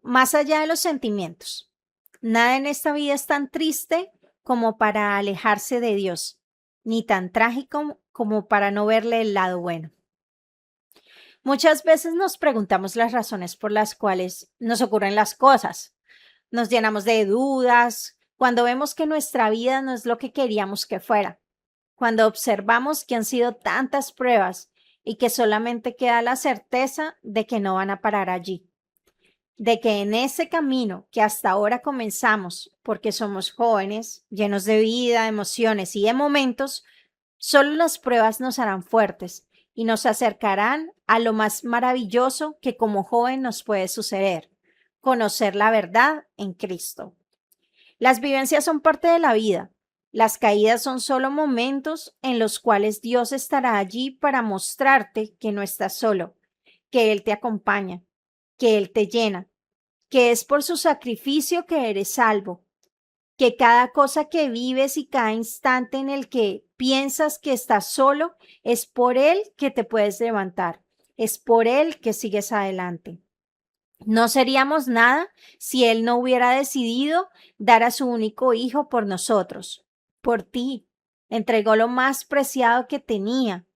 más allá de los sentimientos, nada en esta vida es tan triste como para alejarse de Dios, ni tan trágico como para no verle el lado bueno. Muchas veces nos preguntamos las razones por las cuales nos ocurren las cosas. Nos llenamos de dudas cuando vemos que nuestra vida no es lo que queríamos que fuera, cuando observamos que han sido tantas pruebas y que solamente queda la certeza de que no van a parar allí, de que en ese camino que hasta ahora comenzamos, porque somos jóvenes, llenos de vida, emociones y de momentos, solo las pruebas nos harán fuertes y nos acercarán a lo más maravilloso que como joven nos puede suceder, conocer la verdad en Cristo. Las vivencias son parte de la vida. Las caídas son solo momentos en los cuales Dios estará allí para mostrarte que no estás solo, que Él te acompaña, que Él te llena, que es por su sacrificio que eres salvo, que cada cosa que vives y cada instante en el que piensas que estás solo, es por Él que te puedes levantar, es por Él que sigues adelante. No seríamos nada si Él no hubiera decidido dar a su único hijo por nosotros, por ti. Entregó lo más preciado que tenía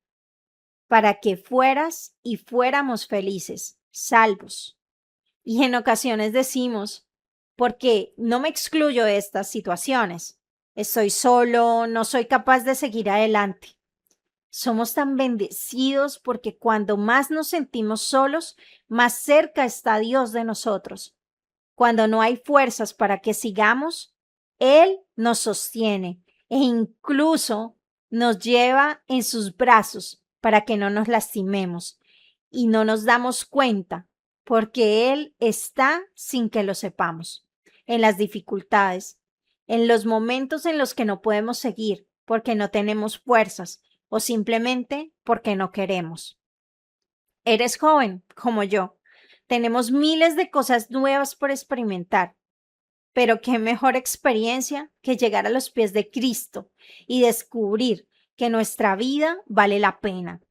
para que fueras y fuéramos felices, salvos. Y en ocasiones decimos, porque no me excluyo de estas situaciones, estoy solo, no soy capaz de seguir adelante. Somos tan bendecidos porque cuando más nos sentimos solos, más cerca está Dios de nosotros. Cuando no hay fuerzas para que sigamos, Él nos sostiene e incluso nos lleva en sus brazos para que no nos lastimemos y no nos damos cuenta porque Él está sin que lo sepamos, en las dificultades, en los momentos en los que no podemos seguir porque no tenemos fuerzas o simplemente porque no queremos. Eres joven como yo. Tenemos miles de cosas nuevas por experimentar, pero qué mejor experiencia que llegar a los pies de Cristo y descubrir que nuestra vida vale la pena,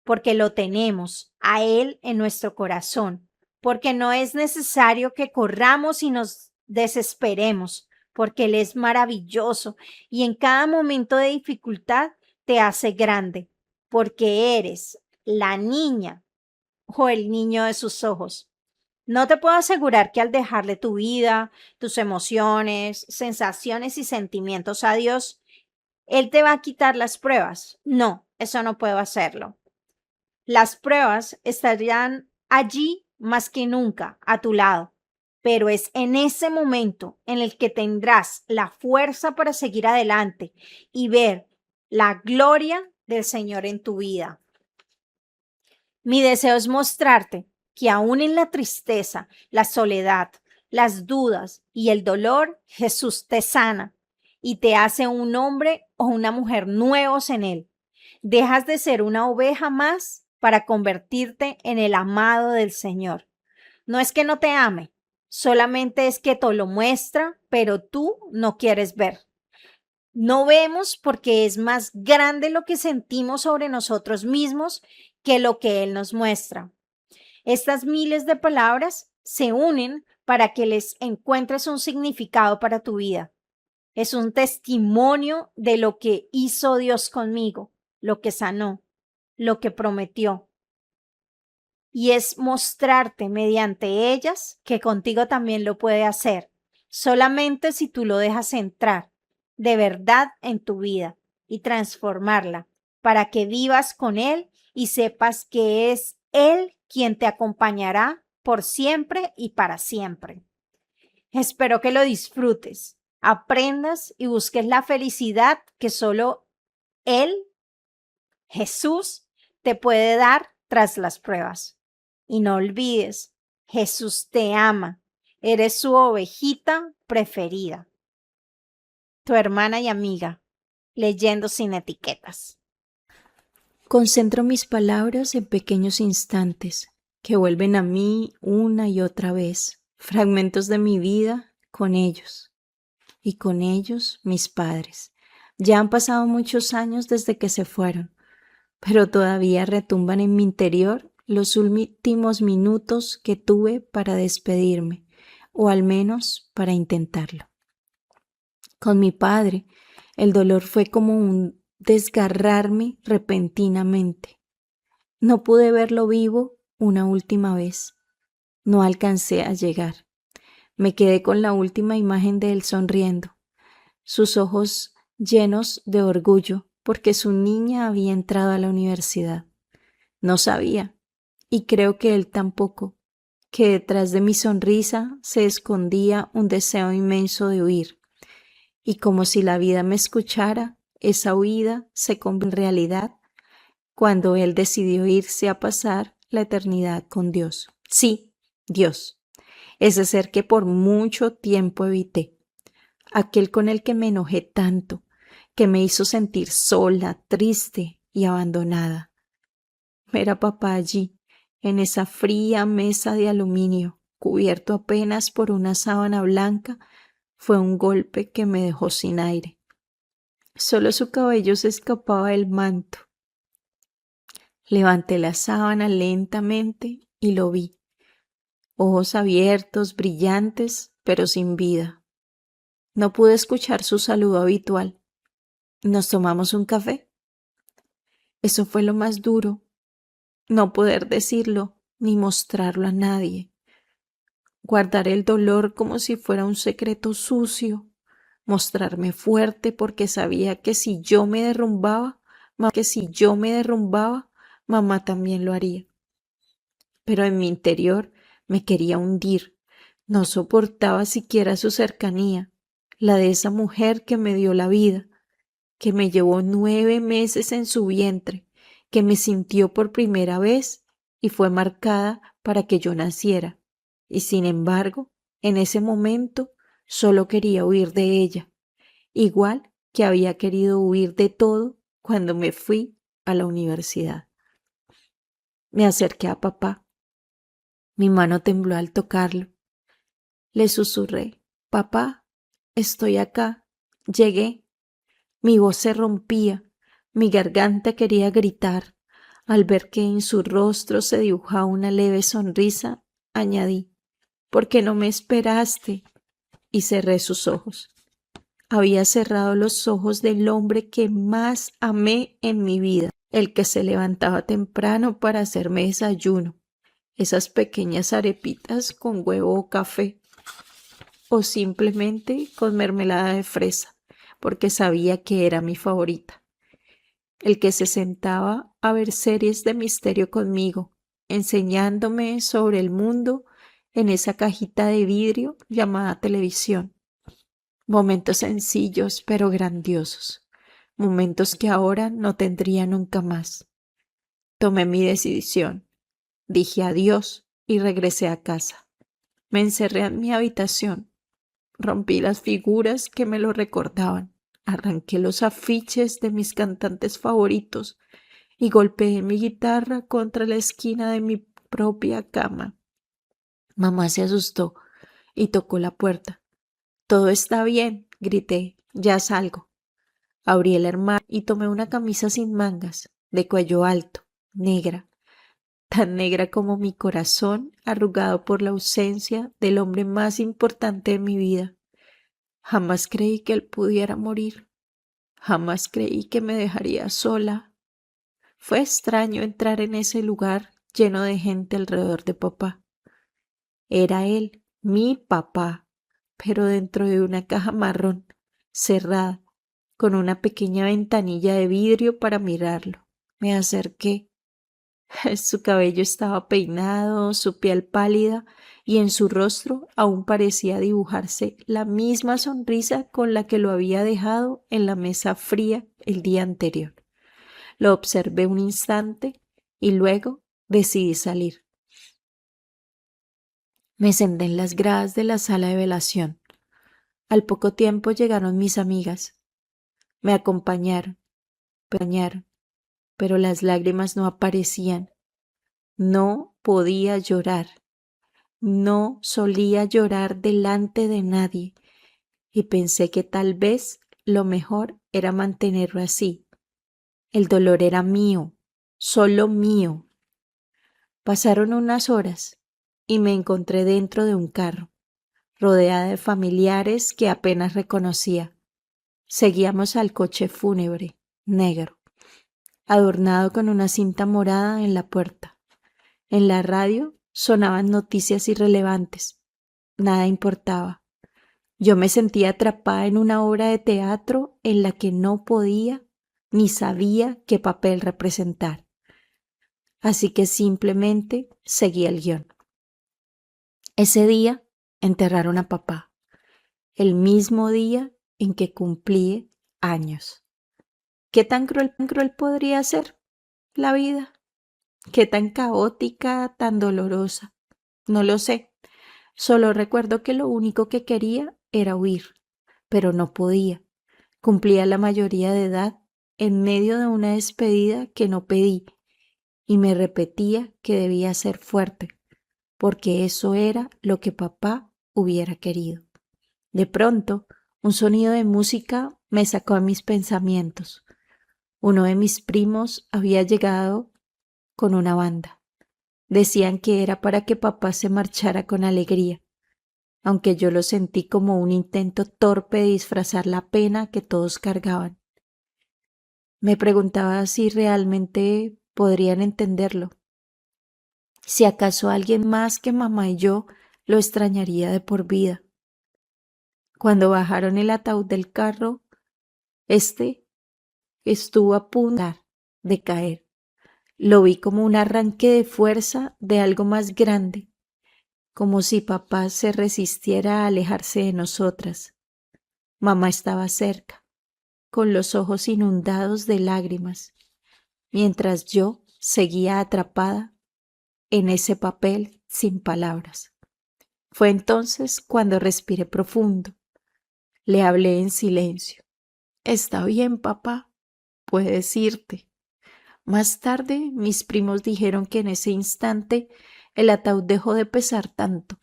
porque lo tenemos a Él en nuestro corazón, porque no es necesario que corramos y nos desesperemos, porque Él es maravilloso y en cada momento de dificultad te hace grande, porque eres la niña o el niño de sus ojos. No te puedo asegurar que al dejarle tu vida, tus emociones, sensaciones y sentimientos a Dios, Él te va a quitar las pruebas. No, eso no puedo hacerlo. Las pruebas estarían allí más que nunca a tu lado, pero es en ese momento en el que tendrás la fuerza para seguir adelante y ver la gloria del Señor en tu vida. Mi deseo es mostrarte que aún en la tristeza, la soledad, las dudas y el dolor, Jesús te sana y te hace un hombre o una mujer nuevos en Él. Dejas de ser una oveja más para convertirte en el amado del Señor. No es que no te ame, solamente es que te lo muestra, pero tú no quieres ver. No vemos porque es más grande lo que sentimos sobre nosotros mismos que lo que Él nos muestra. Estas miles de palabras se unen para que les encuentres un significado para tu vida. Es un testimonio de lo que hizo Dios conmigo, lo que sanó, lo que prometió. Y es mostrarte mediante ellas que contigo también lo puede hacer, solamente si tú lo dejas entrar de verdad en tu vida y transformarla para que vivas con Él y sepas que es Él quien te acompañará por siempre y para siempre. Espero que lo disfrutes, aprendas y busques la felicidad que solo Él, Jesús, te puede dar tras las pruebas. Y no olvides, Jesús te ama, eres su ovejita preferida. Tu hermana y amiga, leyendo sin etiquetas. Concentro mis palabras en pequeños instantes que vuelven a mí una y otra vez, fragmentos de mi vida con ellos y con ellos mis padres. Ya han pasado muchos años desde que se fueron, pero todavía retumban en mi interior los últimos minutos que tuve para despedirme, o al menos para intentarlo. Con mi padre, el dolor fue como un desgarrarme repentinamente. No pude verlo vivo una última vez. No alcancé a llegar. Me quedé con la última imagen de él sonriendo, sus ojos llenos de orgullo porque su niña había entrado a la universidad. No sabía, y creo que él tampoco, que detrás de mi sonrisa se escondía un deseo inmenso de huir, y como si la vida me escuchara, esa huida se convirtió en realidad cuando él decidió irse a pasar la eternidad con Dios. Sí, Dios, ese ser que por mucho tiempo evité, aquel con el que me enojé tanto, que me hizo sentir sola, triste y abandonada. Ver a papá allí, en esa fría mesa de aluminio, cubierto apenas por una sábana blanca, fue un golpe que me dejó sin aire. Solo su cabello se escapaba del manto. Levanté la sábana lentamente y lo vi. Ojos abiertos, brillantes, pero sin vida. No pude escuchar su saludo habitual. ¿Nos tomamos un café? Eso fue lo más duro, no poder decirlo ni mostrarlo a nadie. Guardar el dolor como si fuera un secreto sucio. Mostrarme fuerte porque sabía que si yo me derrumbaba, mamá también lo haría. Pero en mi interior me quería hundir. No soportaba siquiera su cercanía, la de esa mujer que me dio la vida, que me llevó 9 meses en su vientre, que me sintió por primera vez y fue marcada para que yo naciera. Y sin embargo, en ese momento solo quería huir de ella, igual que había querido huir de todo cuando me fui a la universidad. Me acerqué a papá. Mi mano tembló al tocarlo. Le susurré: papá, estoy acá, llegué. Mi voz se rompía, mi garganta quería gritar. Al ver que en su rostro se dibujaba una leve sonrisa, añadí: ¿por qué no me esperaste? Y cerré sus ojos. Había cerrado los ojos del hombre que más amé en mi vida, el que se levantaba temprano para hacerme desayuno, esas pequeñas arepitas con huevo o café, o simplemente con mermelada de fresa, porque sabía que era mi favorita. El que se sentaba a ver series de misterio conmigo, enseñándome sobre el mundo en esa cajita de vidrio llamada televisión. Momentos sencillos pero grandiosos, momentos que ahora no tendría nunca más. Tomé mi decisión, dije adiós y regresé a casa. Me encerré en mi habitación, rompí las figuras que me lo recordaban, arranqué los afiches de mis cantantes favoritos y golpeé mi guitarra contra la esquina de mi propia cama. Mamá se asustó y tocó la puerta. «Todo está bien», grité, «ya salgo». Abrí el armario y tomé una camisa sin mangas, de cuello alto, negra, tan negra como mi corazón, arrugado por la ausencia del hombre más importante de mi vida. Jamás creí que él pudiera morir. Jamás creí que me dejaría sola. Fue extraño entrar en ese lugar lleno de gente alrededor de papá. Era él, mi papá, pero dentro de una caja marrón, cerrada, con una pequeña ventanilla de vidrio para mirarlo. Me acerqué. Su cabello estaba peinado, su piel pálida, y en su rostro aún parecía dibujarse la misma sonrisa con la que lo había dejado en la mesa fría el día anterior. Lo observé un instante y luego decidí salir. Me senté en las gradas de la sala de velación. Al poco tiempo llegaron mis amigas. Me acompañaron, pero las lágrimas no aparecían. No podía llorar. No solía llorar delante de nadie y pensé que tal vez lo mejor era mantenerlo así. El dolor era mío, solo mío. Pasaron unas horas y me encontré dentro de un carro. rodeada de familiares que apenas reconocía. Seguíamos al coche fúnebre, negro, adornado con una cinta morada en la puerta. En la radio sonaban noticias irrelevantes. Nada importaba. Yo me sentía atrapada en una obra de teatro en la que no podía ni sabía qué papel representar. Así que simplemente seguí el guión. Ese día enterraron a papá, el mismo día en que cumplí años. ¿Qué tan cruel podría ser la vida? ¿Qué tan caótica, tan dolorosa? No lo sé. Solo recuerdo que lo único que quería era huir, pero no podía. Cumplía la mayoría de edad en medio de una despedida que no pedí y me repetía que debía ser fuerte, porque eso era lo que papá hubiera querido. De pronto, un sonido de música me sacó a mis pensamientos. Uno de mis primos había llegado con una banda. Decían que era para que papá se marchara con alegría, aunque yo lo sentí como un intento torpe de disfrazar la pena que todos cargaban. Me preguntaba si realmente podrían entenderlo, si acaso alguien más que mamá y yo lo extrañaría de por vida. Cuando bajaron el ataúd del carro, este estuvo a punto de caer. Lo vi como un arranque de fuerza de algo más grande, como si papá se resistiera a alejarse de nosotras. Mamá estaba cerca, con los ojos inundados de lágrimas, mientras yo seguía atrapada en ese papel sin palabras. Fue entonces cuando respiré profundo. Le hablé en silencio. Está bien, papá, puedes irte. Más tarde, mis primos dijeron que en ese instante el ataúd dejó de pesar tanto.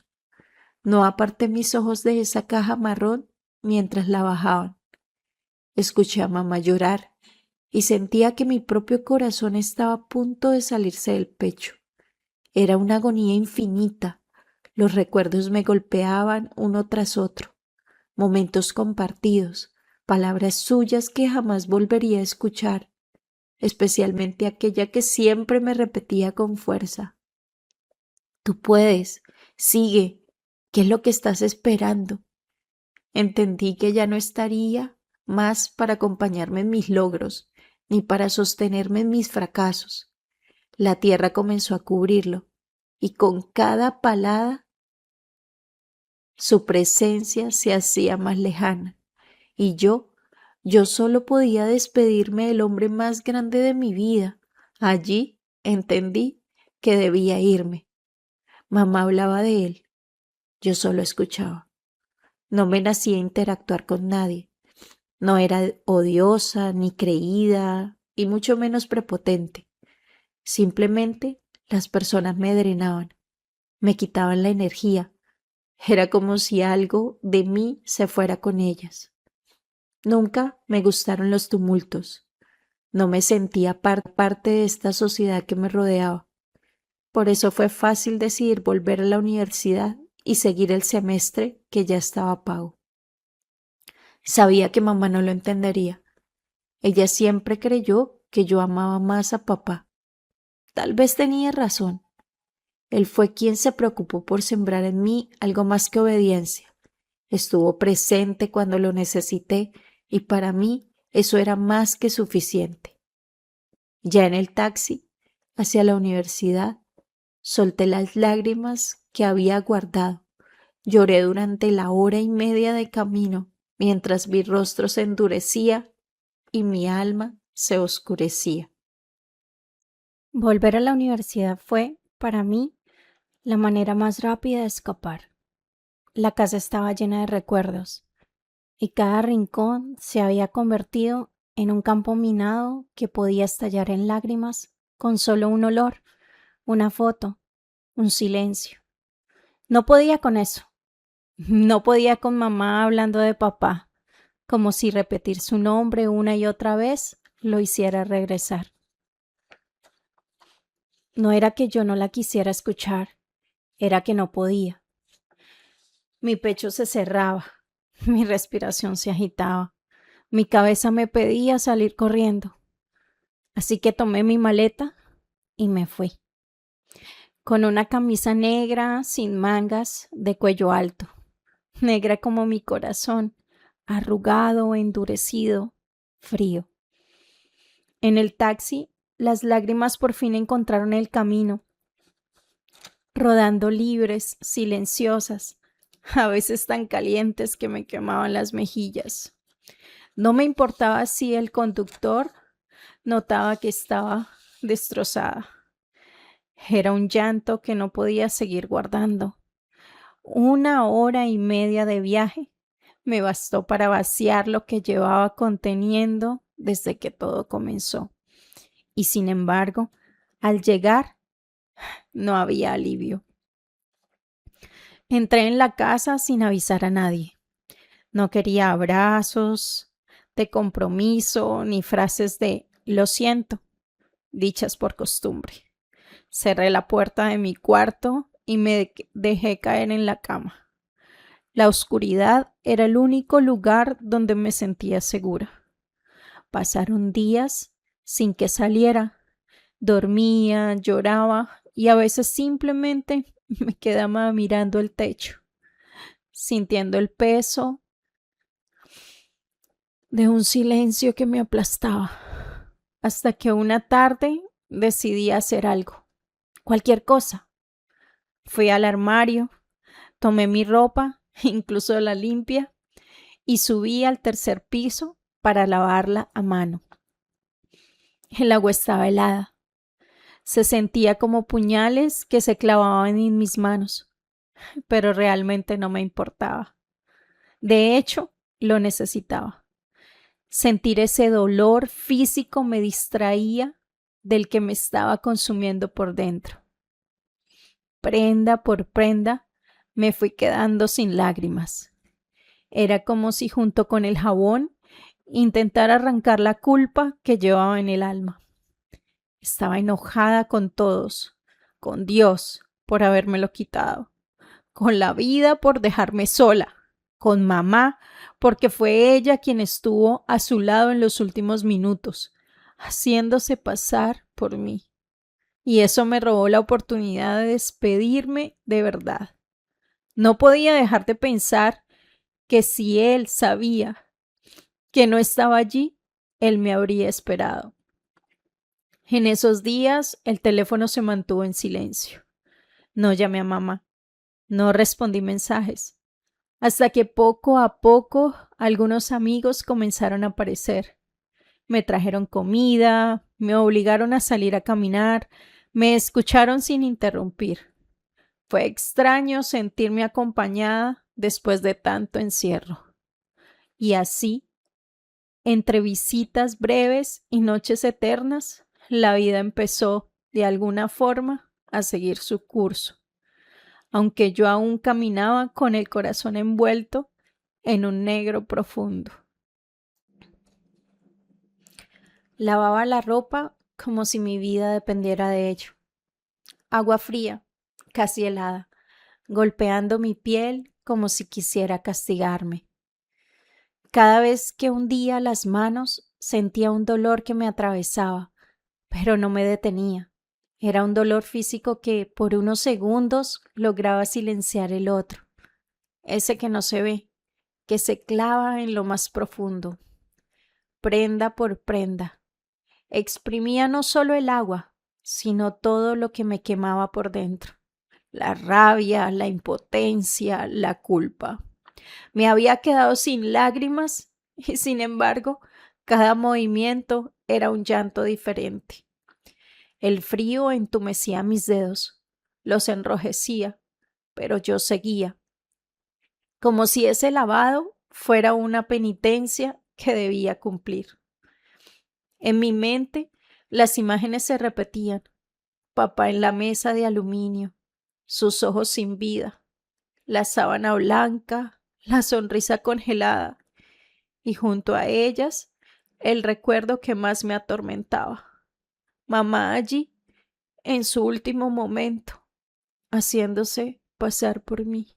No aparté mis ojos de esa caja marrón mientras la bajaban. Escuché a mamá llorar y sentía que mi propio corazón estaba a punto de salirse del pecho. Era una agonía infinita. Los recuerdos me golpeaban uno tras otro. Momentos compartidos, palabras suyas que jamás volvería a escuchar, especialmente aquella que siempre me repetía con fuerza. Tú puedes, sigue, ¿qué es lo que estás esperando? Entendí que ya no estaría más para acompañarme en mis logros, ni para sostenerme en mis fracasos. La tierra comenzó a cubrirlo, y con cada palada su presencia se hacía más lejana, y yo solo podía despedirme del hombre más grande de mi vida. Allí entendí que debía irme. Mamá hablaba de él, yo solo escuchaba. No me nacía interactuar con nadie. No era odiosa ni creída, y mucho menos prepotente. Simplemente las personas me drenaban, me quitaban la energía. Era como si algo de mí se fuera con ellas. Nunca me gustaron los tumultos. No me sentía parte de esta sociedad que me rodeaba. Por eso fue fácil decidir volver a la universidad y seguir el semestre que ya estaba pago. Sabía que mamá no lo entendería. Ella siempre creyó que yo amaba más a papá. Tal vez tenía razón. Él fue quien se preocupó por sembrar en mí algo más que obediencia. Estuvo presente cuando lo necesité y para mí eso era más que suficiente. Ya en el taxi, hacia la universidad, solté las lágrimas que había guardado. Lloré durante la hora y media de camino, mientras mi rostro se endurecía y mi alma se oscurecía. Volver a la universidad fue, para mí, la manera más rápida de escapar. La casa estaba llena de recuerdos y cada rincón se había convertido en un campo minado que podía estallar en lágrimas con solo un olor, una foto, un silencio. No podía con eso. No podía con mamá hablando de papá, como si repetir su nombre una y otra vez lo hiciera regresar. No era que yo no la quisiera escuchar, era que no podía. Mi pecho se cerraba, mi respiración se agitaba, mi cabeza me pedía salir corriendo. Así que tomé mi maleta y me fui, con una camisa negra, sin mangas, de cuello alto, negra como mi corazón, arrugado, endurecido, frío. En el taxi, las lágrimas por fin encontraron el camino, rodando libres, silenciosas, a veces tan calientes que me quemaban las mejillas. No me importaba si el conductor notaba que estaba destrozada. Era un llanto que no podía seguir guardando. 1 hora y media de viaje me bastó para vaciar lo que llevaba conteniendo desde que todo comenzó. Y sin embargo, al llegar, no había alivio. Entré en la casa sin avisar a nadie. No quería abrazos de compromiso ni frases de lo siento, dichas por costumbre. Cerré la puerta de mi cuarto y me dejé caer en la cama. La oscuridad era el único lugar donde me sentía segura. Pasaron días sin que saliera. Dormía, lloraba y a veces simplemente me quedaba mirando el techo, sintiendo el peso de un silencio que me aplastaba, hasta que una tarde decidí hacer algo, cualquier cosa. Fui al armario, tomé mi ropa, incluso la limpia, y subí al tercer piso para lavarla a mano. El agua estaba helada. Se sentía como puñales que se clavaban en mis manos, pero realmente no me importaba. De hecho, lo necesitaba. Sentir ese dolor físico me distraía del que me estaba consumiendo por dentro. Prenda por prenda, me fui quedando sin lágrimas. Era como si junto con el jabón intentara arrancar la culpa que llevaba en el alma. Estaba enojada con todos, con Dios por habérmelo quitado, con la vida por dejarme sola, con mamá porque fue ella quien estuvo a su lado en los últimos minutos, haciéndose pasar por mí. Y eso me robó la oportunidad de despedirme de verdad. No podía dejar de pensar que si él sabía que no estaba allí, él me habría esperado. En esos días el teléfono se mantuvo en silencio. No llamé a mamá, no respondí mensajes, hasta que poco a poco algunos amigos comenzaron a aparecer. Me trajeron comida, me obligaron a salir a caminar, me escucharon sin interrumpir. Fue extraño sentirme acompañada después de tanto encierro. Y así, entre visitas breves y noches eternas, la vida empezó, de alguna forma, a seguir su curso, aunque yo aún caminaba con el corazón envuelto en un negro profundo. Lavaba la ropa como si mi vida dependiera de ello. Agua fría, casi helada, golpeando mi piel como si quisiera castigarme. Cada vez que hundía las manos, sentía un dolor que me atravesaba, pero no me detenía. Era un dolor físico que por unos segundos lograba silenciar el otro, ese que no se ve, que se clava en lo más profundo. Prenda por prenda, exprimía no solo el agua, sino todo lo que me quemaba por dentro. La rabia, la impotencia, la culpa. Me había quedado sin lágrimas y sin embargo, cada movimiento era un llanto diferente. El frío entumecía mis dedos, los enrojecía, pero yo seguía, como si ese lavado fuera una penitencia que debía cumplir. En mi mente, las imágenes se repetían. Papá en la mesa de aluminio, sus ojos sin vida, la sábana blanca, la sonrisa congelada y junto a ellas el recuerdo que más me atormentaba. Mamá allí, en su último momento, haciéndose pasar por mí.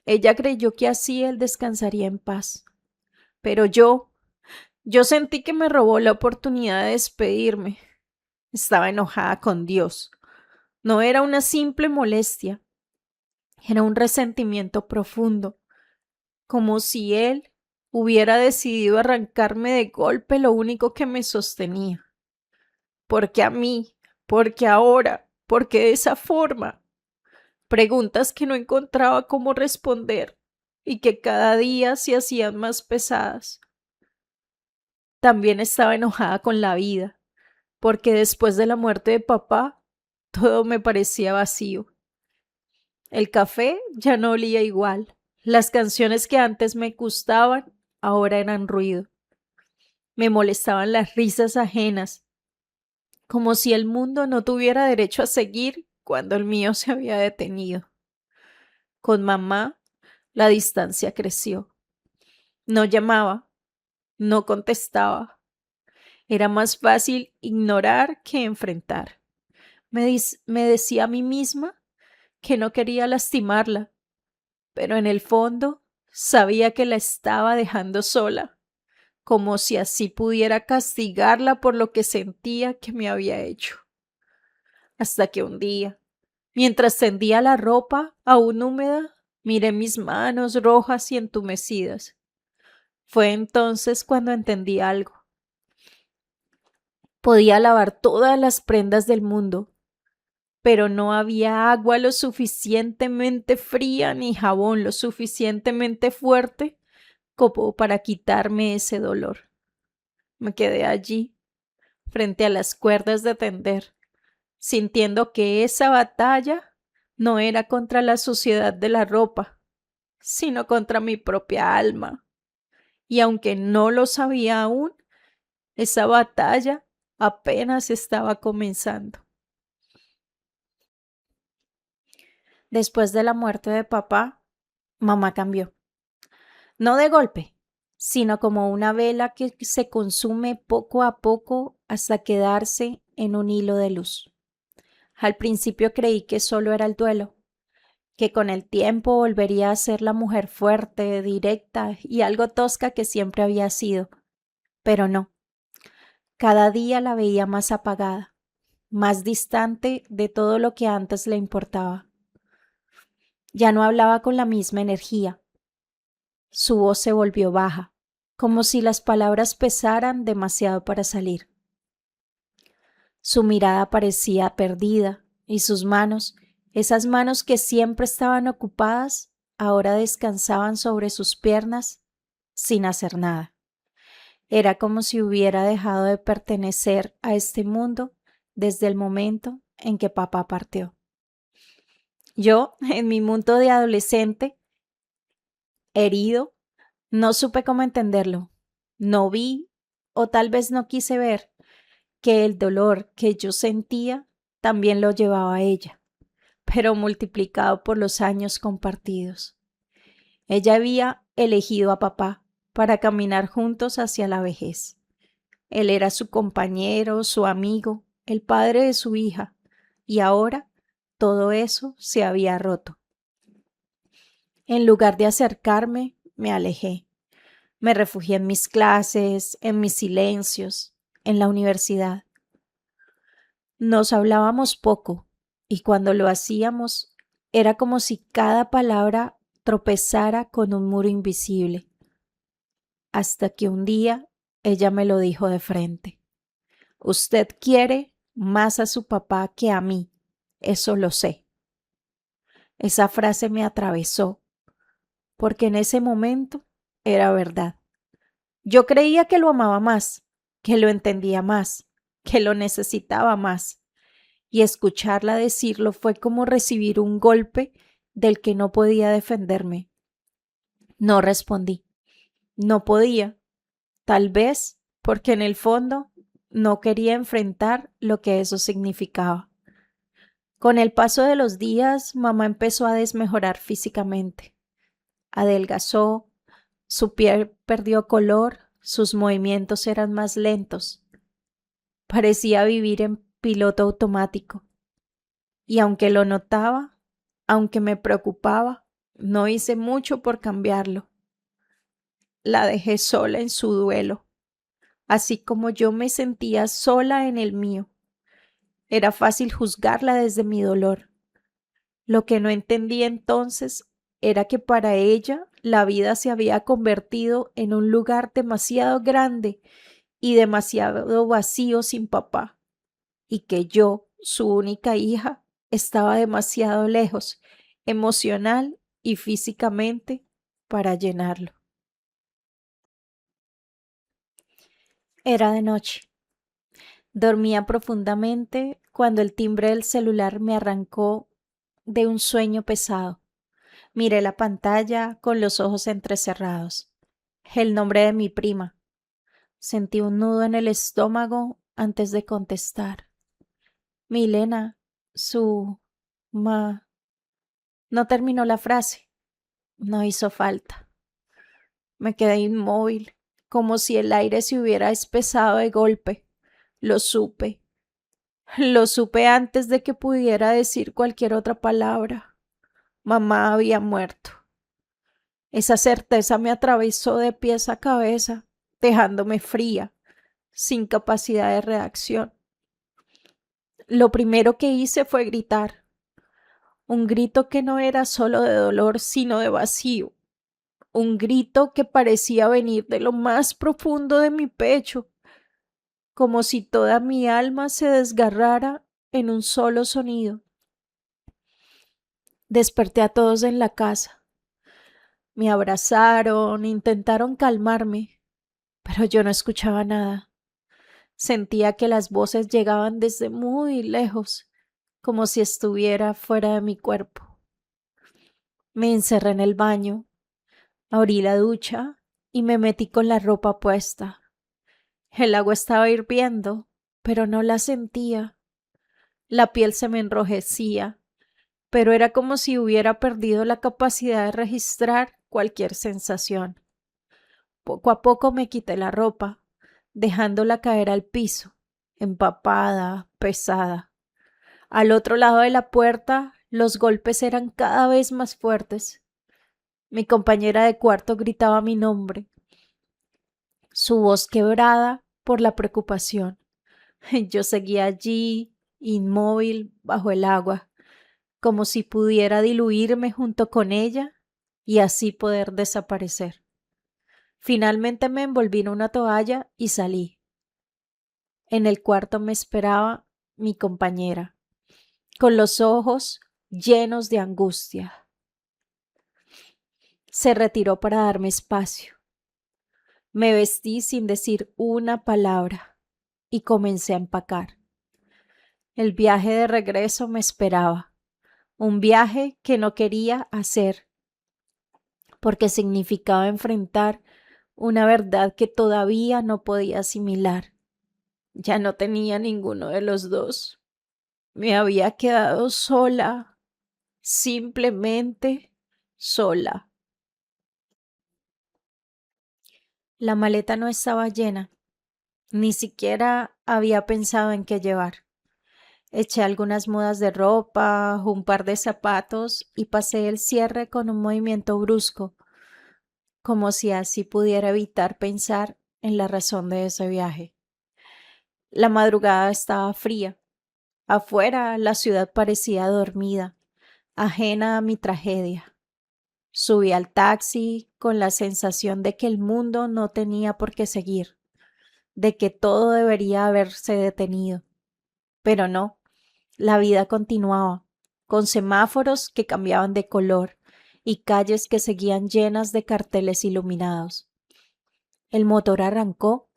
Ella creyó que así él descansaría en paz. Pero yo sentí que me robó la oportunidad de despedirme. Estaba enojada con Dios. No era una simple molestia, era un resentimiento profundo, como si él hubiera decidido arrancarme de golpe lo único que me sostenía. ¿Por qué a mí? ¿Por qué ahora? ¿Por qué de esa forma? Preguntas que no encontraba cómo responder y que cada día se hacían más pesadas. También estaba enojada con la vida, porque después de la muerte de papá, todo me parecía vacío. El café ya no olía igual. Las canciones que antes me gustaban ahora eran ruido. Me molestaban las risas ajenas, como si el mundo no tuviera derecho a seguir cuando el mío se había detenido. Con mamá, la distancia creció. No llamaba, no contestaba. Era más fácil ignorar que enfrentar. Me decía a mí misma que no quería lastimarla, pero en el fondo sabía que la estaba dejando sola, como si así pudiera castigarla por lo que sentía que me había hecho. Hasta que un día, mientras tendía la ropa aún húmeda, miré mis manos rojas y entumecidas. Fue entonces cuando entendí algo. Podía lavar todas las prendas del mundo, pero no había agua lo suficientemente fría ni jabón lo suficientemente fuerte como para quitarme ese dolor. Me quedé allí, frente a las cuerdas de tender, sintiendo que esa batalla no era contra la suciedad de la ropa, sino contra mi propia alma. Y aunque no lo sabía aún, esa batalla apenas estaba comenzando. Después de la muerte de papá, mamá cambió. No de golpe, sino como una vela que se consume poco a poco hasta quedarse en un hilo de luz. Al principio creí que solo era el duelo, que con el tiempo volvería a ser la mujer fuerte, directa y algo tosca que siempre había sido. Pero no, cada día la veía más apagada, más distante de todo lo que antes le importaba. Ya no hablaba con la misma energía. Su voz se volvió baja, como si las palabras pesaran demasiado para salir. Su mirada parecía perdida y sus manos, esas manos que siempre estaban ocupadas, ahora descansaban sobre sus piernas sin hacer nada. Era como si hubiera dejado de pertenecer a este mundo desde el momento en que papá partió. Yo, en mi mundo de adolescente, herido, no supe cómo entenderlo. No vi, o tal vez no quise ver, que el dolor que yo sentía también lo llevaba a ella, pero multiplicado por los años compartidos. Ella había elegido a papá para caminar juntos hacia la vejez. Él era su compañero, su amigo, el padre de su hija, y ahora todo eso se había roto. En lugar de acercarme, me alejé. Me refugié en mis clases, en mis silencios, en la universidad. Nos hablábamos poco y cuando lo hacíamos era como si cada palabra tropezara con un muro invisible, hasta que un día ella me lo dijo de frente. Usted quiere más a su papá que a mí, eso lo sé. Esa frase me atravesó, porque en ese momento era verdad. Yo creía que lo amaba más, que lo entendía más, que lo necesitaba más. Y escucharla decirlo fue como recibir un golpe del que no podía defenderme. No respondí. No podía. Tal vez porque en el fondo no quería enfrentar lo que eso significaba. Con el paso de los días, mamá empezó a desmejorar físicamente. Adelgazó, su piel perdió color, sus movimientos eran más lentos. Parecía vivir en piloto automático. Y aunque lo notaba, aunque me preocupaba, No hice mucho por cambiarlo. La dejé sola en su duelo, así como yo me sentía sola en el mío. Era fácil juzgarla desde mi dolor. Lo que no entendí entonces era que para ella la vida se había convertido en un lugar demasiado grande y demasiado vacío sin papá, y que yo, su única hija, estaba demasiado lejos, emocional y físicamente, para llenarlo. Era de noche. Dormía profundamente cuando el timbre del celular me arrancó de un sueño pesado. Miré la pantalla con los ojos entrecerrados. El nombre de mi prima. Sentí un nudo en el estómago antes de contestar. Milena, su ma. No terminó la frase. No hizo falta. Me quedé inmóvil, como si el aire se hubiera espesado de golpe. Lo supe. Lo supe antes de que pudiera decir cualquier otra palabra. Mamá había muerto. Esa certeza me atravesó de pies a cabeza, dejándome fría, sin capacidad de reacción. Lo primero que hice fue gritar, un grito que no era solo de dolor, sino de vacío, un grito que parecía venir de lo más profundo de mi pecho, como si toda mi alma se desgarrara en un solo sonido. Desperté a todos en la casa. Me abrazaron, intentaron calmarme, pero yo no escuchaba nada. Sentía que las voces llegaban desde muy lejos, como si estuviera fuera de mi cuerpo. Me encerré en el baño, abrí la ducha y me metí con la ropa puesta. El agua estaba hirviendo, pero no la sentía. La piel se me enrojecía, pero era como si hubiera perdido la capacidad de registrar cualquier sensación. Poco a poco me quité la ropa, dejándola caer al piso, empapada, pesada. Al otro lado de la puerta, los golpes eran cada vez más fuertes. Mi compañera de cuarto gritaba mi nombre, su voz quebrada por la preocupación. Yo seguía allí, inmóvil, bajo el agua, como si pudiera diluirme junto con ella y así poder desaparecer. Finalmente me envolví en una toalla y salí. En el cuarto me esperaba mi compañera, con los ojos llenos de angustia. Se retiró para darme espacio. Me vestí sin decir una palabra y comencé a empacar. El viaje de regreso me esperaba, un viaje que no quería hacer, porque significaba enfrentar una verdad que todavía no podía asimilar. Ya no tenía ninguno de los dos. Me había quedado sola, simplemente sola. La maleta no estaba llena, ni siquiera había pensado en qué llevar. Eché algunas mudas de ropa, un par de zapatos y pasé el cierre con un movimiento brusco, como si así pudiera evitar pensar en la razón de ese viaje. La madrugada estaba fría. Afuera la ciudad parecía dormida, ajena a mi tragedia. Subí al taxi con la sensación de que el mundo no tenía por qué seguir, de que todo debería haberse detenido. Pero no, la vida continuaba, con semáforos que cambiaban de color y calles que seguían llenas de carteles iluminados. El motor arrancó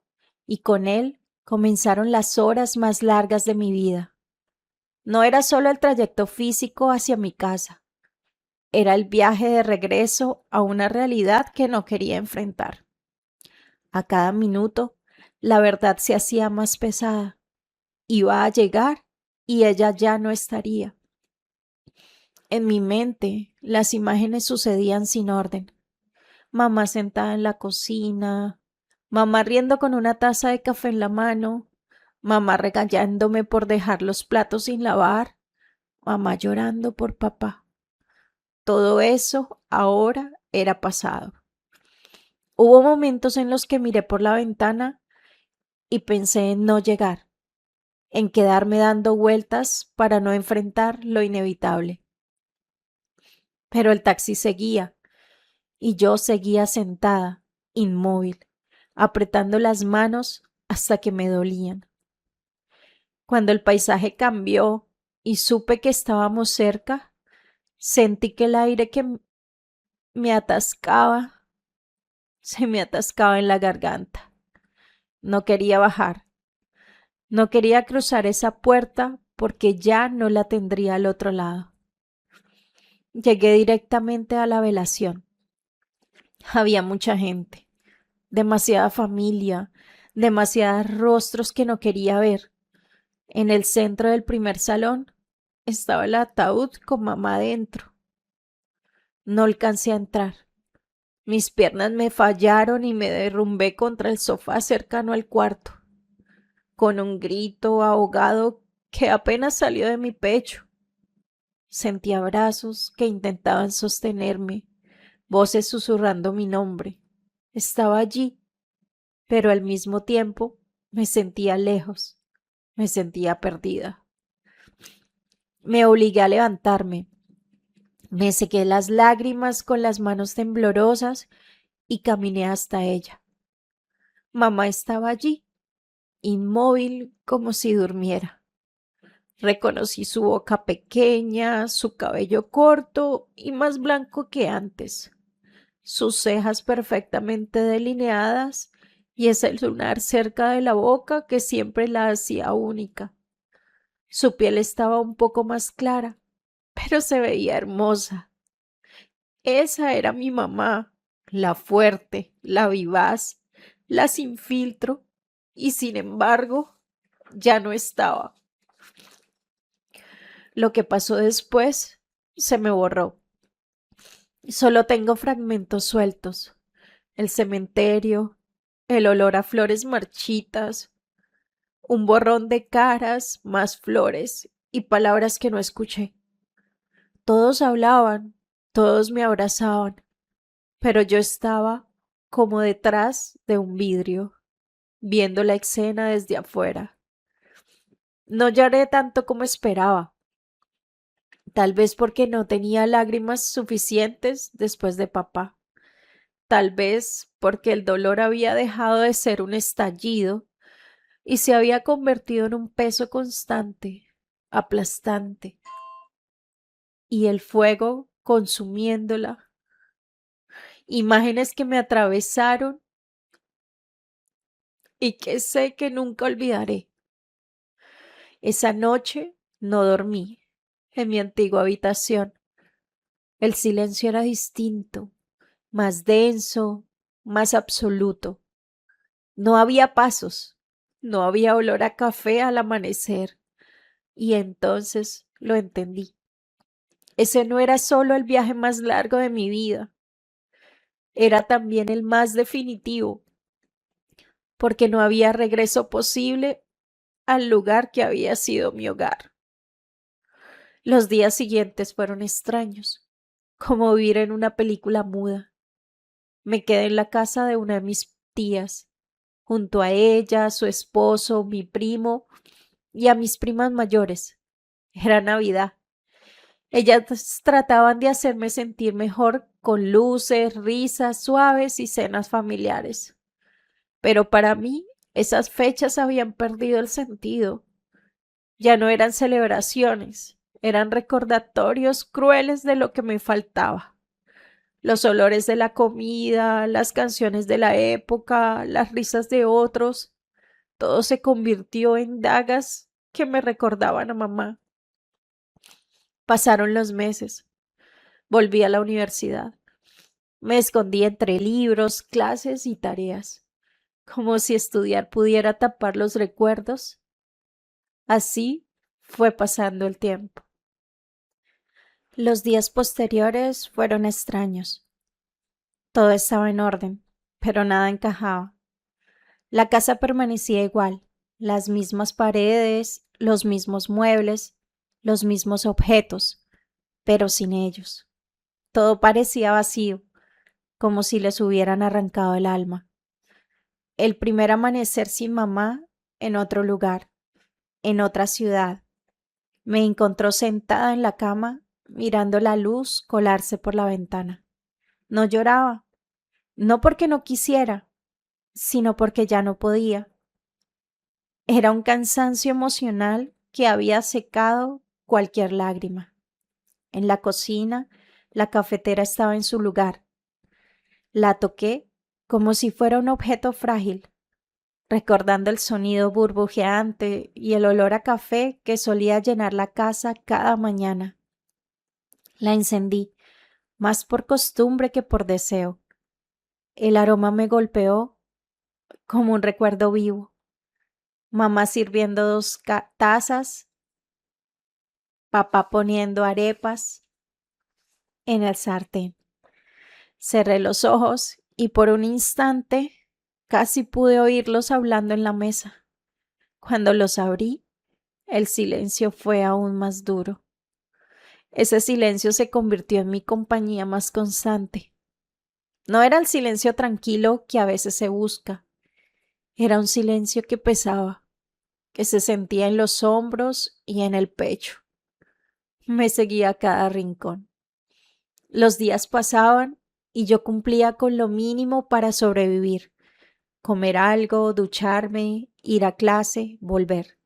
y con él comenzaron las horas más largas de mi vida. No era solo el trayecto físico hacia mi casa, era el viaje de regreso a una realidad que no quería enfrentar. A cada minuto, la verdad se hacía más pesada. Iba a llegar y ella ya no estaría. En mi mente, las imágenes sucedían sin orden. Mamá sentada en la cocina, mamá riendo con una taza de café en la mano, mamá regañándome por dejar los platos sin lavar, mamá llorando por papá. Todo eso ahora era pasado. Hubo momentos en los que miré por la ventana y pensé en no llegar, en quedarme dando vueltas para no enfrentar lo inevitable. Pero el taxi seguía y yo seguía sentada, inmóvil, apretando las manos hasta que me dolían. Cuando el paisaje cambió y supe que estábamos cerca, sentí que el aire que me atascaba, se me atascaba en la garganta. No quería bajar, no quería cruzar esa puerta porque ya no la tendría al otro lado. Llegué directamente a la velación. Había mucha gente, demasiada familia, demasiados rostros que no quería ver. En el centro del primer salón estaba el ataúd con mamá dentro. No alcancé a entrar. Mis piernas me fallaron y me derrumbé contra el sofá cercano al cuarto, con un grito ahogado que apenas salió de mi pecho. Sentí abrazos que intentaban sostenerme, voces susurrando mi nombre. Estaba allí, pero al mismo tiempo me sentía lejos, me sentía perdida. Me obligué a levantarme. Me sequé las lágrimas con las manos temblorosas y caminé hasta ella. Mamá estaba allí, inmóvil como si durmiera. Reconocí su boca pequeña, su cabello corto y más blanco que antes, sus cejas perfectamente delineadas y ese lunar cerca de la boca que siempre la hacía única. Su piel estaba un poco más clara, pero se veía hermosa. Esa era mi mamá, la fuerte, la vivaz, la sin filtro, y sin embargo, ya no estaba. Lo que pasó después se me borró. Solo tengo fragmentos sueltos. El cementerio, el olor a flores marchitas, un borrón de caras, más flores y palabras que no escuché. Todos hablaban, todos me abrazaban, pero yo estaba como detrás de un vidrio, viendo la escena desde afuera. No lloré tanto como esperaba, tal vez porque no tenía lágrimas suficientes después de papá, tal vez porque el dolor había dejado de ser un estallido y se había convertido en un peso constante, aplastante, y el fuego consumiéndola. Imágenes que me atravesaron y que sé que nunca olvidaré. Esa noche no dormí en mi antigua habitación. El silencio era distinto, más denso, más absoluto. No había pasos, no había olor a café al amanecer. Y entonces lo entendí. Ese no era solo el viaje más largo de mi vida, era también el más definitivo, porque no había regreso posible al lugar que había sido mi hogar. Los días siguientes fueron extraños, como vivir en una película muda. Me quedé en la casa de una de mis tías, junto a ella, su esposo, mi primo y a mis primas mayores. Era Navidad. Ellas trataban de hacerme sentir mejor con luces, risas suaves y cenas familiares. Pero para mí, esas fechas habían perdido el sentido. Ya no eran celebraciones, eran recordatorios crueles de lo que me faltaba. Los olores de la comida, las canciones de la época, las risas de otros, todo se convirtió en dagas que me recordaban a mamá. Pasaron los meses, volví a la universidad. Me escondí entre libros, clases y tareas, como si estudiar pudiera tapar los recuerdos. Así fue pasando el tiempo. Los días posteriores fueron extraños. Todo estaba en orden, pero nada encajaba. La casa permanecía igual, las mismas paredes, los mismos muebles, los mismos objetos, pero sin ellos. Todo parecía vacío, como si les hubieran arrancado el alma. El primer amanecer sin mamá en otro lugar, en otra ciudad. Me encontró sentada en la cama, mirando la luz colarse por la ventana. No lloraba, no porque no quisiera, sino porque ya no podía. Era un cansancio emocional que había secado cualquier lágrima. En la cocina, la cafetera estaba en su lugar. La toqué como si fuera un objeto frágil, recordando el sonido burbujeante y el olor a café que solía llenar la casa cada mañana. La encendí, más por costumbre que por deseo. El aroma me golpeó como un recuerdo vivo. Mamá sirviendo dos tazas, papá poniendo arepas en el sartén. Cerré los ojos y por un instante casi pude oírlos hablando en la mesa. Cuando los abrí, el silencio fue aún más duro. Ese silencio se convirtió en mi compañía más constante. No era el silencio tranquilo que a veces se busca, era un silencio que pesaba, que se sentía en los hombros y en el pecho. Me seguía a cada rincón. Los días pasaban y yo cumplía con lo mínimo para sobrevivir: comer algo, ducharme, ir a clase, volver.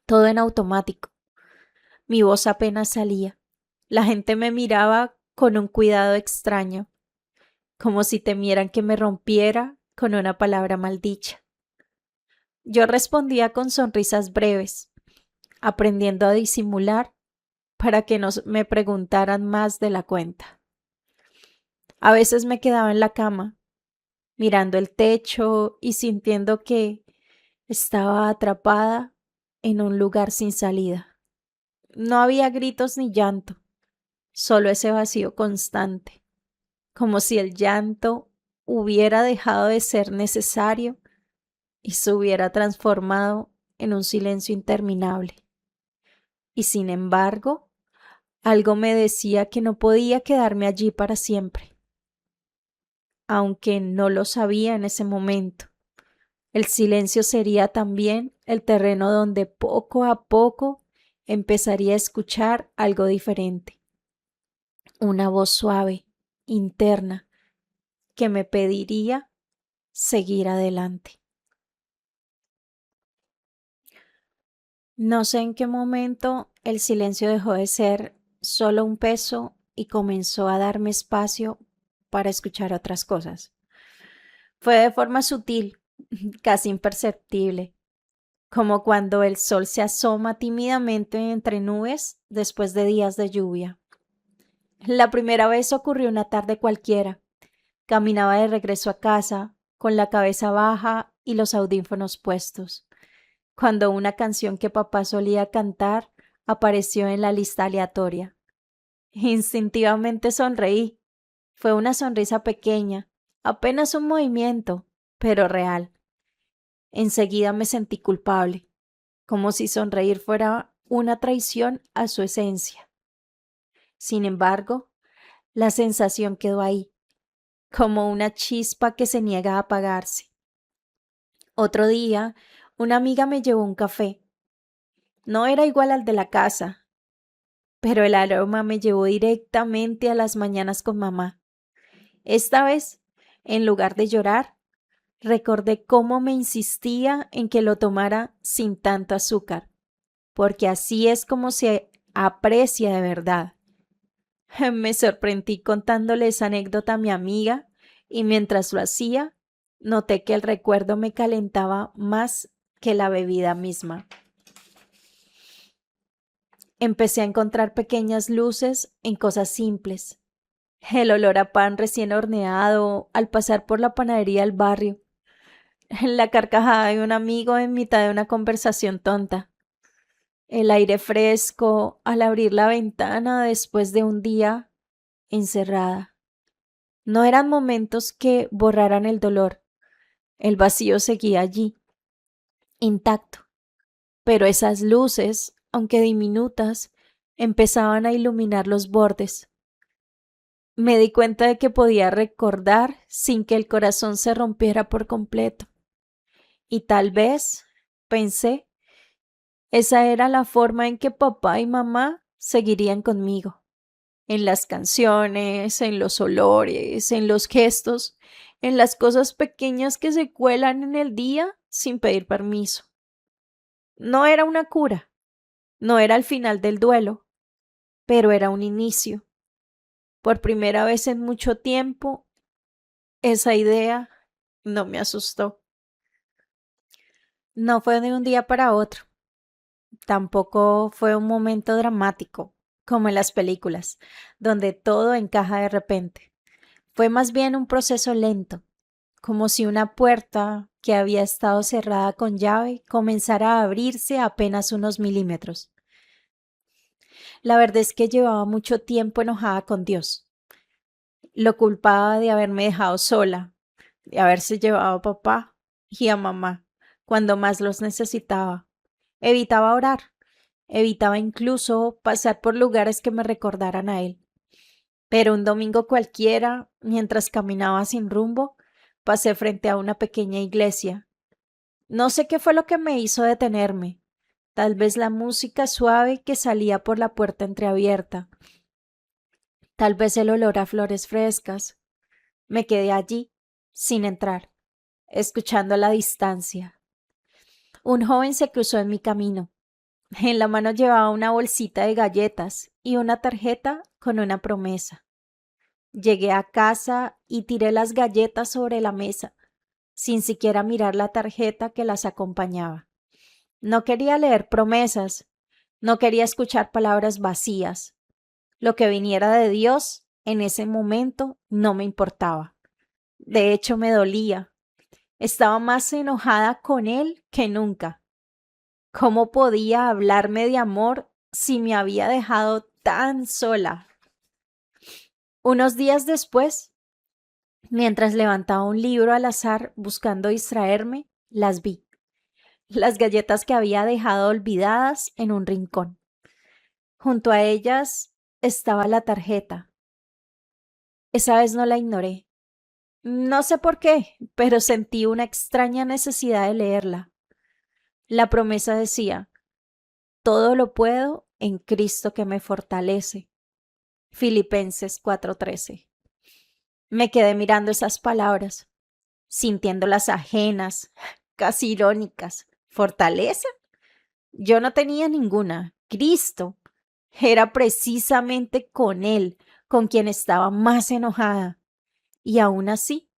Todo en automático. Mi voz apenas salía. La gente me miraba con un cuidado extraño, como si temieran que me rompiera con una palabra maldicha. Yo respondía con sonrisas breves, aprendiendo a disimular para que no me preguntaran más de la cuenta. A veces me quedaba en la cama, mirando el techo y sintiendo que estaba atrapada en un lugar sin salida. No había gritos ni llanto, solo ese vacío constante, como si el llanto hubiera dejado de ser necesario y se hubiera transformado en un silencio interminable. Y sin embargo, algo me decía que no podía quedarme allí para siempre, aunque no lo sabía en ese momento. El silencio sería también el terreno donde poco a poco empezaría a escuchar algo diferente. Una voz suave, interna, que me pediría seguir adelante. No sé en qué momento el silencio dejó de ser solo un peso y comenzó a darme espacio para escuchar otras cosas. Fue de forma sutil, casi imperceptible, como cuando el sol se asoma tímidamente entre nubes después de días de lluvia. La primera vez ocurrió una tarde cualquiera. Caminaba de regreso a casa, con la cabeza baja y los audífonos puestos, cuando una canción que papá solía cantar apareció en la lista aleatoria. Instintivamente sonreí. Fue una sonrisa pequeña, apenas un movimiento, pero real. Enseguida me sentí culpable, como si sonreír fuera una traición a su esencia. Sin embargo, la sensación quedó ahí, como una chispa que se niega a apagarse. Otro día, una amiga me llevó un café. No era igual al de la casa, pero el aroma me llevó directamente a las mañanas con mamá. Esta vez, en lugar de llorar, recordé cómo me insistía en que lo tomara sin tanto azúcar, porque así es como se aprecia de verdad. Me sorprendí contándole esa anécdota a mi amiga y mientras lo hacía, noté que el recuerdo me calentaba más que la bebida misma. Empecé a encontrar pequeñas luces en cosas simples. El olor a pan recién horneado al pasar por la panadería del barrio. La carcajada de un amigo en mitad de una conversación tonta. El aire fresco al abrir la ventana después de un día encerrada. No eran momentos que borraran el dolor. El vacío seguía allí, intacto. Pero esas luces, aunque diminutas, empezaban a iluminar los bordes. Me di cuenta de que podía recordar sin que el corazón se rompiera por completo. Y tal vez, pensé, esa era la forma en que papá y mamá seguirían conmigo. En las canciones, en los olores, en los gestos, en las cosas pequeñas que se cuelan en el día sin pedir permiso. No era una cura, no era el final del duelo, pero era un inicio. Por primera vez en mucho tiempo, esa idea no me asustó. No fue de un día para otro, tampoco fue un momento dramático, como en las películas, donde todo encaja de repente. Fue más bien un proceso lento, como si una puerta que había estado cerrada con llave comenzara a abrirse a apenas unos milímetros. La verdad es que llevaba mucho tiempo enojada con Dios. Lo culpaba de haberme dejado sola, de haberse llevado a papá y a mamá cuando más los necesitaba. Evitaba orar, evitaba incluso pasar por lugares que me recordaran a él. Pero un domingo cualquiera, mientras caminaba sin rumbo, pasé frente a una pequeña iglesia. No sé qué fue lo que me hizo detenerme. Tal vez la música suave que salía por la puerta entreabierta. Tal vez el olor a flores frescas. Me quedé allí, sin entrar, escuchando a la distancia. Un joven se cruzó en mi camino. En la mano llevaba una bolsita de galletas y una tarjeta con una promesa. Llegué a casa y tiré las galletas sobre la mesa, sin siquiera mirar la tarjeta que las acompañaba. No quería leer promesas, no quería escuchar palabras vacías. Lo que viniera de Dios en ese momento no me importaba. De hecho, me dolía. Estaba más enojada con él que nunca. ¿Cómo podía hablarme de amor si me había dejado tan sola? Unos días después, mientras levantaba un libro al azar buscando distraerme, las vi. Las galletas que había dejado olvidadas en un rincón. Junto a ellas estaba la tarjeta. Esa vez no la ignoré. No sé por qué, pero sentí una extraña necesidad de leerla. La promesa decía, todo lo puedo en Cristo que me fortalece. Filipenses 4:13. Me quedé mirando esas palabras, sintiéndolas ajenas, casi irónicas. ¿Fortaleza? Yo no tenía ninguna. Cristo. Era precisamente con él con quien estaba más enojada. Y aún así,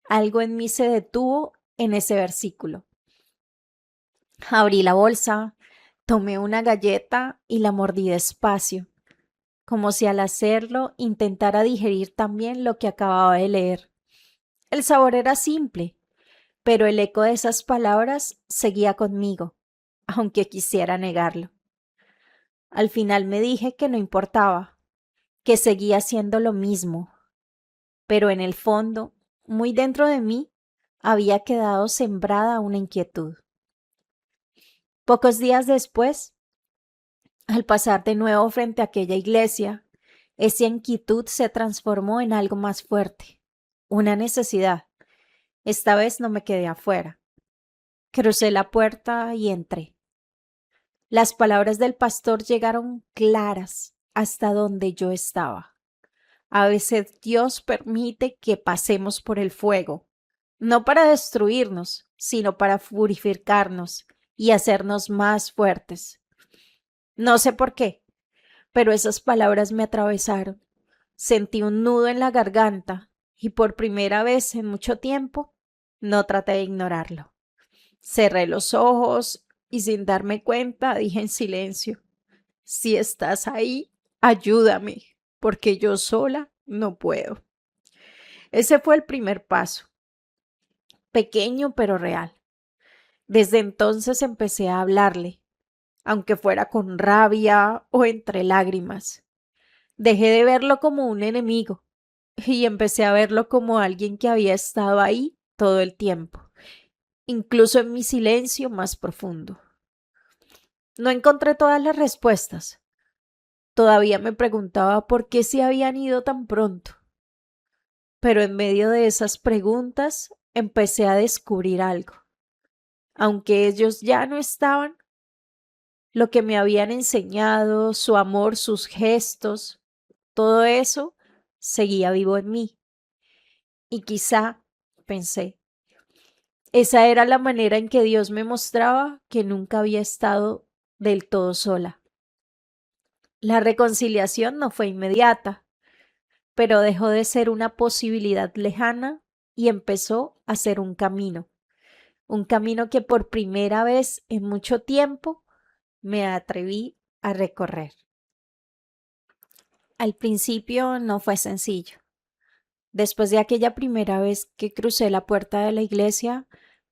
algo en mí se detuvo en ese versículo. Abrí la bolsa, tomé una galleta y la mordí despacio, como si al hacerlo intentara digerir también lo que acababa de leer. El sabor era simple, pero el eco de esas palabras seguía conmigo, aunque quisiera negarlo. Al final me dije que no importaba, que seguía haciendo lo mismo, pero en el fondo, muy dentro de mí, había quedado sembrada una inquietud. Pocos días después, al pasar de nuevo frente a aquella iglesia, esa inquietud se transformó en algo más fuerte, una necesidad. Esta vez no me quedé afuera. Crucé la puerta y entré. Las palabras del pastor llegaron claras hasta donde yo estaba. A veces Dios permite que pasemos por el fuego, no para destruirnos, sino para purificarnos y hacernos más fuertes. No sé por qué, pero esas palabras me atravesaron. Sentí un nudo en la garganta y por primera vez en mucho tiempo no traté de ignorarlo. Cerré los ojos y sin darme cuenta dije en silencio, si estás ahí, ayúdame, porque yo sola no puedo. Ese fue el primer paso, pequeño pero real. Desde entonces empecé a hablarle, aunque fuera con rabia o entre lágrimas. Dejé de verlo como un enemigo y empecé a verlo como alguien que había estado ahí todo el tiempo, incluso en mi silencio más profundo. No encontré todas las respuestas, Todavía me preguntaba por qué se habían ido tan pronto. Pero en medio de esas preguntas empecé a descubrir algo. Aunque ellos ya no estaban, lo que me habían enseñado, su amor, sus gestos, todo eso seguía vivo en mí. Y quizá, pensé, esa era la manera en que Dios me mostraba que nunca había estado del todo sola. La reconciliación no fue inmediata, pero dejó de ser una posibilidad lejana y empezó a ser un camino que por primera vez en mucho tiempo me atreví a recorrer. Al principio no fue sencillo. Después de aquella primera vez que crucé la puerta de la iglesia,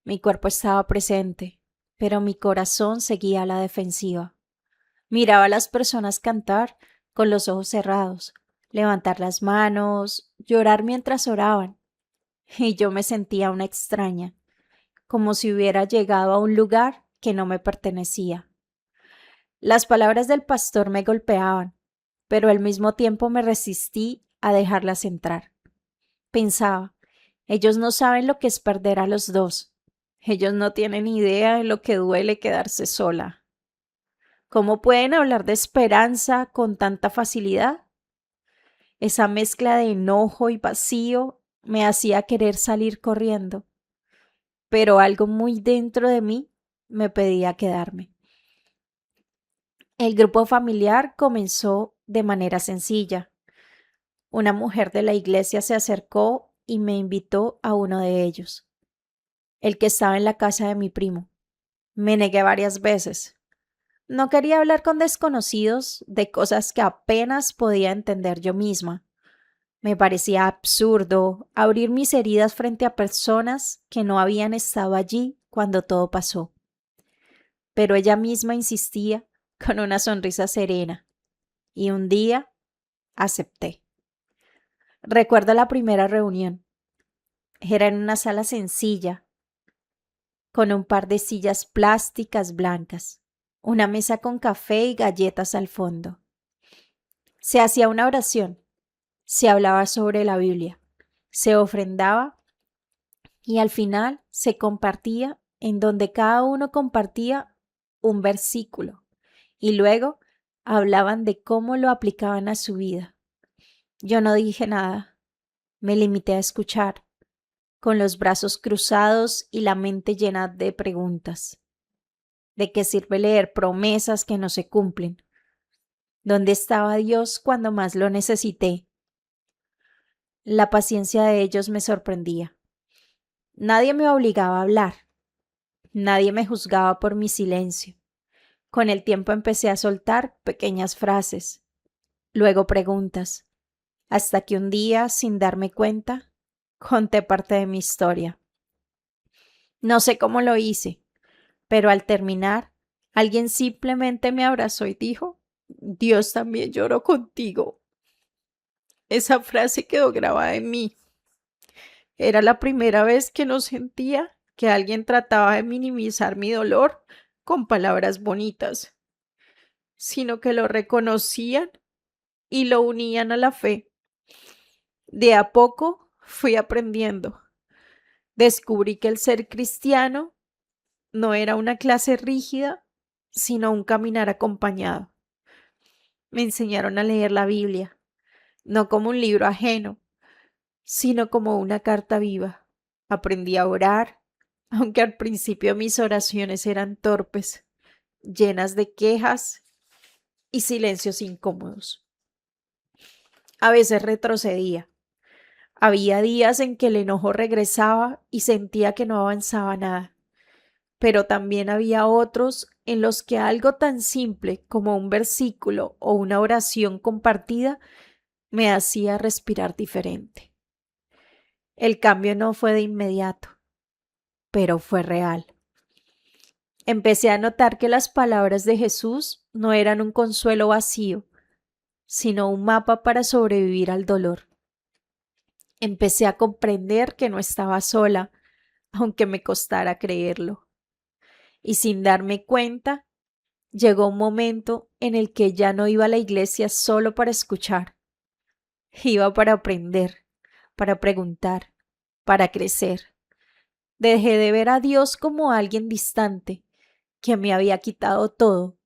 mi cuerpo estaba presente, pero mi corazón seguía a la defensiva. Miraba a las personas cantar con los ojos cerrados, levantar las manos, llorar mientras oraban, y yo me sentía una extraña, como si hubiera llegado a un lugar que no me pertenecía. Las palabras del pastor me golpeaban, pero al mismo tiempo me resistí a dejarlas entrar. Pensaba, ellos no saben lo que es perder a los dos. Ellos no tienen idea de lo que duele quedarse sola. ¿Cómo pueden hablar de esperanza con tanta facilidad? Esa mezcla de enojo y vacío me hacía querer salir corriendo, pero algo muy dentro de mí me pedía quedarme. El grupo familiar comenzó de manera sencilla. Una mujer de la iglesia se acercó y me invitó a uno de ellos, el que estaba en la casa de mi primo. Me negué varias veces. No quería hablar con desconocidos de cosas que apenas podía entender yo misma. Me parecía absurdo abrir mis heridas frente a personas que no habían estado allí cuando todo pasó. Pero ella misma insistía con una sonrisa serena, y un día acepté. Recuerdo la primera reunión. Era en una sala sencilla, con un par de sillas plásticas blancas, una mesa con café y galletas al fondo. Se hacía una oración, se hablaba sobre la Biblia, se ofrendaba y al final se compartía, en donde cada uno compartía un versículo y luego hablaban de cómo lo aplicaban a su vida. Yo no dije nada, me limité a escuchar, con los brazos cruzados y la mente llena de preguntas. ¿De qué sirve leer promesas que no se cumplen? ¿Dónde estaba Dios cuando más lo necesité? La paciencia de ellos me sorprendía. Nadie me obligaba a hablar, nadie me juzgaba por mi silencio. Con el tiempo empecé a soltar pequeñas frases, luego preguntas, hasta que un día, sin darme cuenta, conté parte de mi historia. No sé cómo lo hice, pero al terminar, alguien simplemente me abrazó y dijo, Dios también lloró contigo. Esa frase quedó grabada en mí. Era la primera vez que no sentía que alguien trataba de minimizar mi dolor con palabras bonitas, sino que lo reconocían y lo unían a la fe. De a poco fui aprendiendo. Descubrí que el ser cristiano no era una clase rígida, sino un caminar acompañado. Me enseñaron a leer la Biblia, no como un libro ajeno, sino como una carta viva. Aprendí a orar, aunque al principio mis oraciones eran torpes, llenas de quejas y silencios incómodos. A veces retrocedía. Había días en que el enojo regresaba y sentía que no avanzaba nada, pero también había otros en los que algo tan simple como un versículo o una oración compartida me hacía respirar diferente. El cambio no fue de inmediato, pero fue real. Empecé a notar que las palabras de Jesús no eran un consuelo vacío, sino un mapa para sobrevivir al dolor. Empecé a comprender que no estaba sola, aunque me costara creerlo. Y sin darme cuenta, llegó un momento en el que ya no iba a la iglesia solo para escuchar. Iba para aprender, para preguntar, para crecer. Dejé de ver a Dios como alguien distante, que me había quitado todo,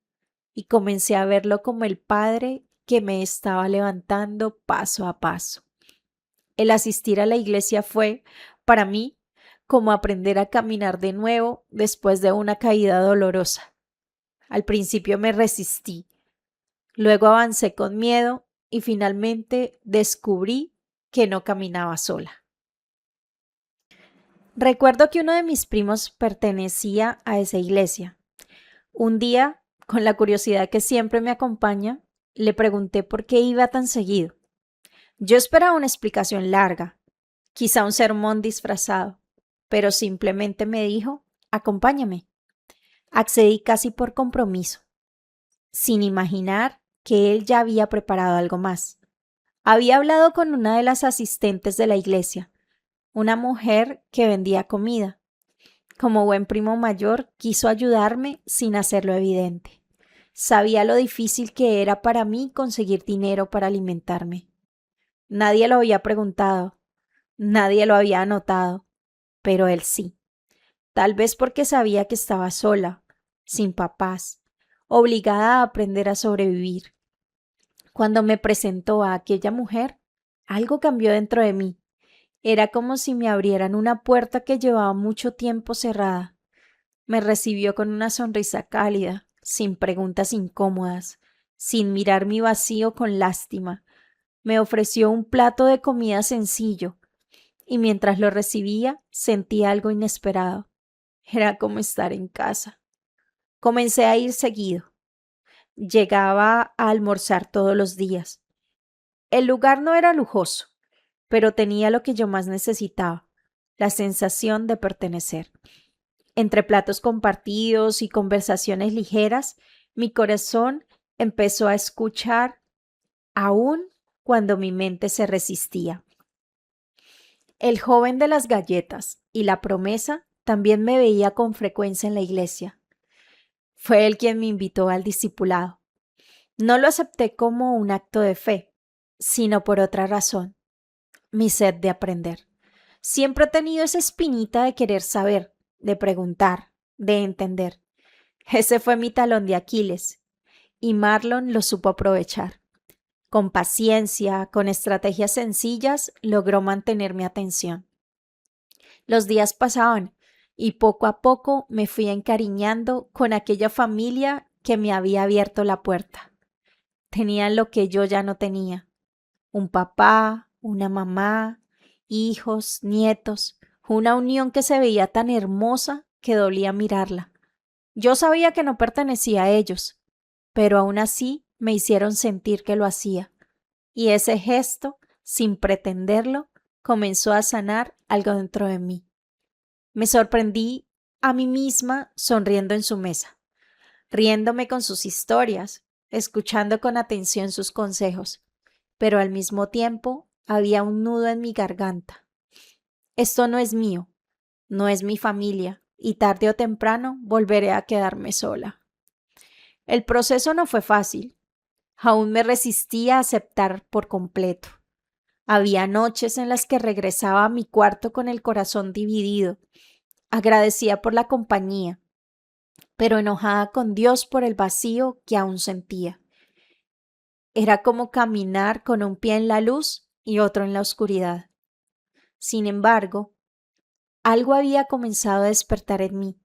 y comencé a verlo como el Padre que me estaba levantando paso a paso. El asistir a la iglesia fue, para mí, como aprender a caminar de nuevo después de una caída dolorosa. Al principio me resistí, luego avancé con miedo y finalmente descubrí que no caminaba sola. Recuerdo que uno de mis primos pertenecía a esa iglesia. Un día, con la curiosidad que siempre me acompaña, le pregunté por qué iba tan seguido. Yo esperaba una explicación larga, quizá un sermón disfrazado, pero simplemente me dijo, acompáñame. Accedí casi por compromiso, sin imaginar que él ya había preparado algo más. Había hablado con una de las asistentes de la iglesia, una mujer que vendía comida. Como buen primo mayor, quiso ayudarme sin hacerlo evidente. Sabía lo difícil que era para mí conseguir dinero para alimentarme. Nadie lo había preguntado, nadie lo había anotado, pero él sí. Tal vez porque sabía que estaba sola, sin papás, obligada a aprender a sobrevivir. Cuando me presentó a aquella mujer, algo cambió dentro de mí. Era como si me abrieran una puerta que llevaba mucho tiempo cerrada. Me recibió con una sonrisa cálida, sin preguntas incómodas, sin mirar mi vacío con lástima. Me ofreció un plato de comida sencillo, y mientras lo recibía sentí algo inesperado. Era como estar en casa. Comencé a ir seguido. Llegaba a almorzar todos los días. El lugar no era lujoso, pero tenía lo que yo más necesitaba, la sensación de pertenecer. Entre platos compartidos y conversaciones ligeras, mi corazón empezó a escuchar aún cuando mi mente se resistía. El joven de las galletas y la promesa también me veía con frecuencia en la iglesia. Fue él quien me invitó al discipulado. No lo acepté como un acto de fe, sino por otra razón, mi sed de aprender. Siempre he tenido esa espinita de querer saber, de preguntar, de entender. Ese fue mi talón de Aquiles, y Marlon lo supo aprovechar. Con paciencia, con estrategias sencillas, logró mantener mi atención. Los días pasaban y poco a poco me fui encariñando con aquella familia que me había abierto la puerta. Tenían lo que yo ya no tenía: un papá, una mamá, hijos, nietos, una unión que se veía tan hermosa que dolía mirarla. Yo sabía que no pertenecía a ellos, pero aún así me hicieron sentir que lo hacía, y ese gesto, sin pretenderlo, comenzó a sanar algo dentro de mí. Me sorprendí a mí misma sonriendo en su mesa, riéndome con sus historias, escuchando con atención sus consejos, pero al mismo tiempo había un nudo en mi garganta. Esto no es mío, no es mi familia, y tarde o temprano volveré a quedarme sola. El proceso no fue fácil. Aún me resistía a aceptar por completo. Había noches en las que regresaba a mi cuarto con el corazón dividido, agradecida por la compañía, pero enojada con Dios por el vacío que aún sentía. Era como caminar con un pie en la luz y otro en la oscuridad. Sin embargo, algo había comenzado a despertar en mí.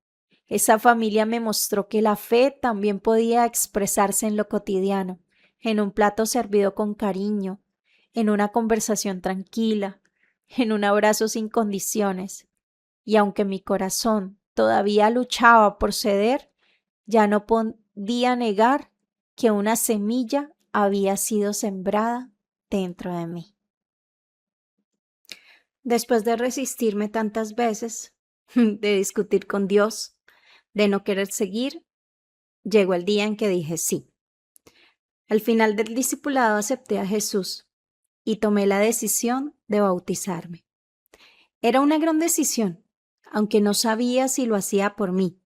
Esa familia me mostró que la fe también podía expresarse en lo cotidiano, en un plato servido con cariño, en una conversación tranquila, en un abrazo sin condiciones. Y aunque mi corazón todavía luchaba por ceder, ya no podía negar que una semilla había sido sembrada dentro de mí. Después de resistirme tantas veces, de discutir con Dios, de no querer seguir, llegó el día en que dije sí. Al final del discipulado acepté a Jesús y tomé la decisión de bautizarme. Era una gran decisión, aunque no sabía si lo hacía por mí,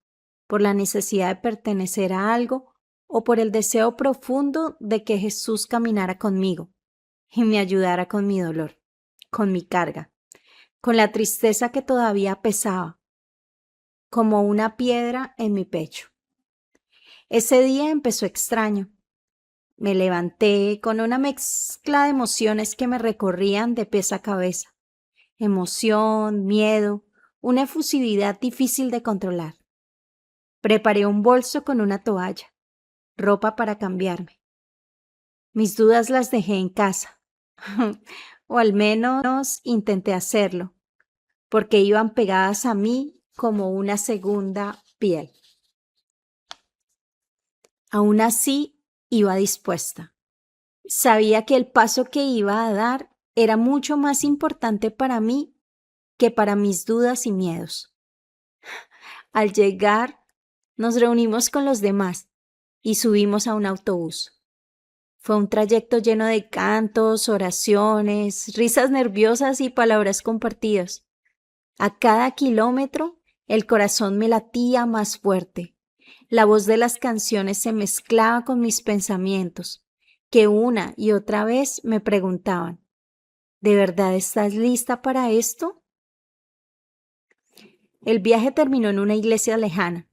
por la necesidad de pertenecer a algo o por el deseo profundo de que Jesús caminara conmigo y me ayudara con mi dolor, con mi carga, con la tristeza que todavía pesaba, como una piedra en mi pecho. Ese día empezó extraño. Me levanté con una mezcla de emociones que me recorrían de pies a cabeza. Emoción, miedo, una efusividad difícil de controlar. Preparé un bolso con una toalla, ropa para cambiarme. Mis dudas las dejé en casa, o al menos intenté hacerlo, porque iban pegadas a mí como una segunda piel. Aún así, iba dispuesta. Sabía que el paso que iba a dar era mucho más importante para mí que para mis dudas y miedos. Al llegar, nos reunimos con los demás y subimos a un autobús. Fue un trayecto lleno de cantos, oraciones, risas nerviosas y palabras compartidas. A cada kilómetro, el corazón me latía más fuerte. La voz de las canciones se mezclaba con mis pensamientos, que una y otra vez me preguntaban, ¿de verdad estás lista para esto? El viaje terminó en una iglesia lejana,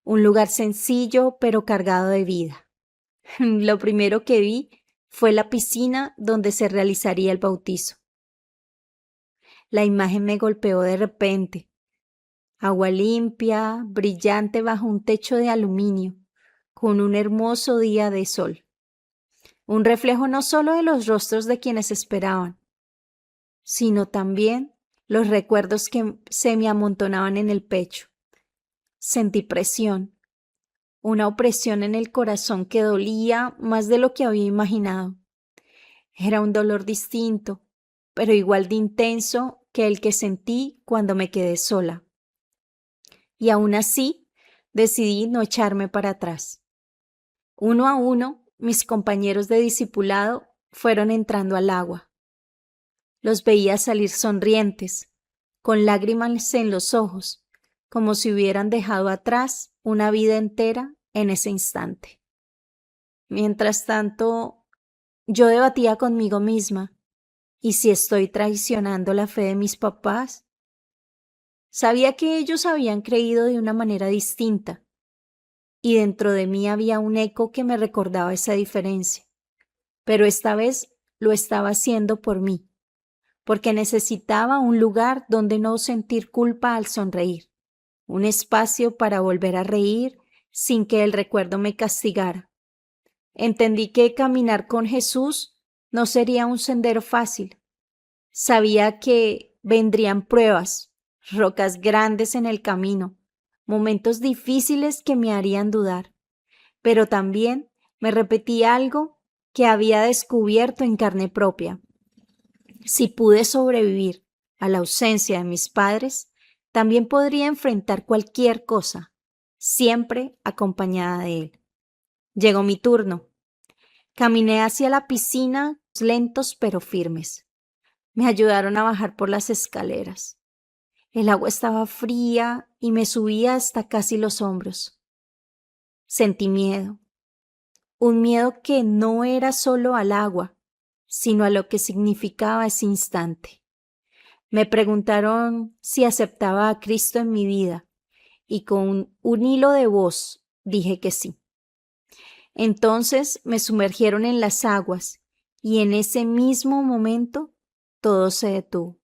un lugar sencillo pero cargado de vida. Lo primero que vi fue la piscina donde se realizaría el bautizo. La imagen me golpeó de repente. Agua limpia, brillante bajo un techo de aluminio, con un hermoso día de sol. Un reflejo no solo de los rostros de quienes esperaban, sino también los recuerdos que se me amontonaban en el pecho. Sentí presión, una opresión en el corazón que dolía más de lo que había imaginado. Era un dolor distinto, pero igual de intenso que el que sentí cuando me quedé sola. Y aún así, decidí no echarme para atrás. Uno a uno, mis compañeros de discipulado fueron entrando al agua. Los veía salir sonrientes, con lágrimas en los ojos, como si hubieran dejado atrás una vida entera en ese instante. Mientras tanto, yo debatía conmigo misma, ¿y si estoy traicionando la fe de mis papás? Sabía que ellos habían creído de una manera distinta, y dentro de mí había un eco que me recordaba esa diferencia, pero esta vez lo estaba haciendo por mí, porque necesitaba un lugar donde no sentir culpa al sonreír, un espacio para volver a reír sin que el recuerdo me castigara. Entendí que caminar con Jesús no sería un sendero fácil. Sabía que vendrían pruebas, rocas grandes en el camino, momentos difíciles que me harían dudar, pero también me repetí algo que había descubierto en carne propia. Si pude sobrevivir a la ausencia de mis padres, también podría enfrentar cualquier cosa, siempre acompañada de él. Llegó mi turno. Caminé hacia la piscina, lentos pero firmes. Me ayudaron a bajar por las escaleras. El agua estaba fría y me subía hasta casi los hombros. Sentí miedo, un miedo que no era solo al agua, sino a lo que significaba ese instante. Me preguntaron si aceptaba a Cristo en mi vida y con un hilo de voz dije que sí. Entonces me sumergieron en las aguas y en ese mismo momento todo se detuvo.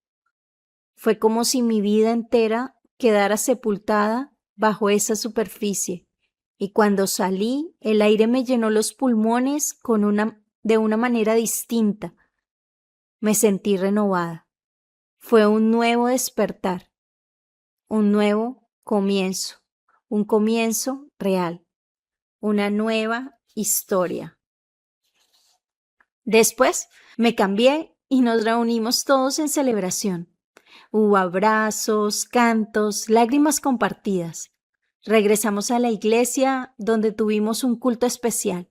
Fue como si mi vida entera quedara sepultada bajo esa superficie y cuando salí el aire me llenó los pulmones de una manera distinta. Me sentí renovada. Fue un nuevo despertar, un nuevo comienzo, un comienzo real, una nueva historia. Después me cambié y nos reunimos todos en celebración. Hubo abrazos, cantos, lágrimas compartidas. Regresamos a la iglesia donde tuvimos un culto especial.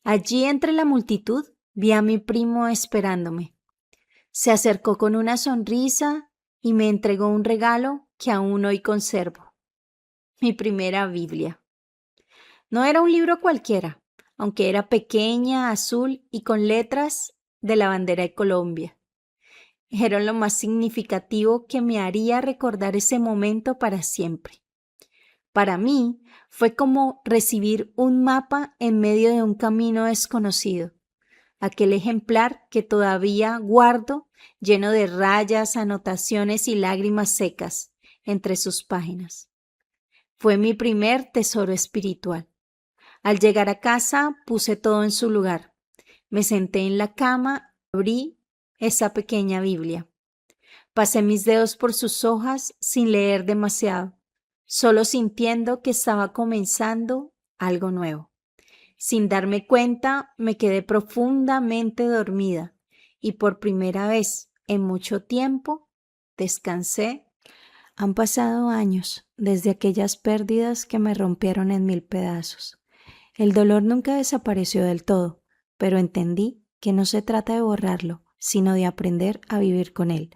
Allí entre la multitud vi a mi primo esperándome. Se acercó con una sonrisa y me entregó un regalo que aún hoy conservo. Mi primera Biblia. No era un libro cualquiera, aunque era pequeña, azul y con letras de la bandera de Colombia. Era lo más significativo que me haría recordar ese momento para siempre. Para mí fue como recibir un mapa en medio de un camino desconocido, aquel ejemplar que todavía guardo lleno de rayas, anotaciones y lágrimas secas entre sus páginas. Fue mi primer tesoro espiritual. Al llegar a casa puse todo en su lugar. Me senté en la cama, abrí esa pequeña Biblia. Pasé mis dedos por sus hojas sin leer demasiado, solo sintiendo que estaba comenzando algo nuevo. Sin darme cuenta, me quedé profundamente dormida y por primera vez en mucho tiempo descansé. Han pasado años desde aquellas pérdidas que me rompieron en mil pedazos. El dolor nunca desapareció del todo, pero entendí que no se trata de borrarlo, sino de aprender a vivir con él.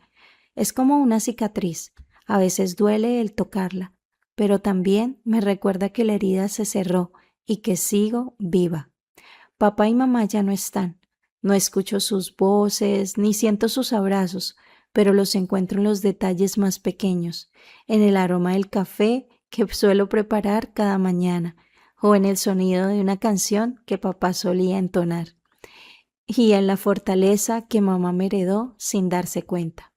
Es como una cicatriz, a veces duele el tocarla, pero también me recuerda que la herida se cerró y que sigo viva. Papá y mamá ya no están. No escucho sus voces ni siento sus abrazos, pero los encuentro en los detalles más pequeños, en el aroma del café que suelo preparar cada mañana o en el sonido de una canción que papá solía entonar y en la fortaleza que mamá me heredó sin darse cuenta.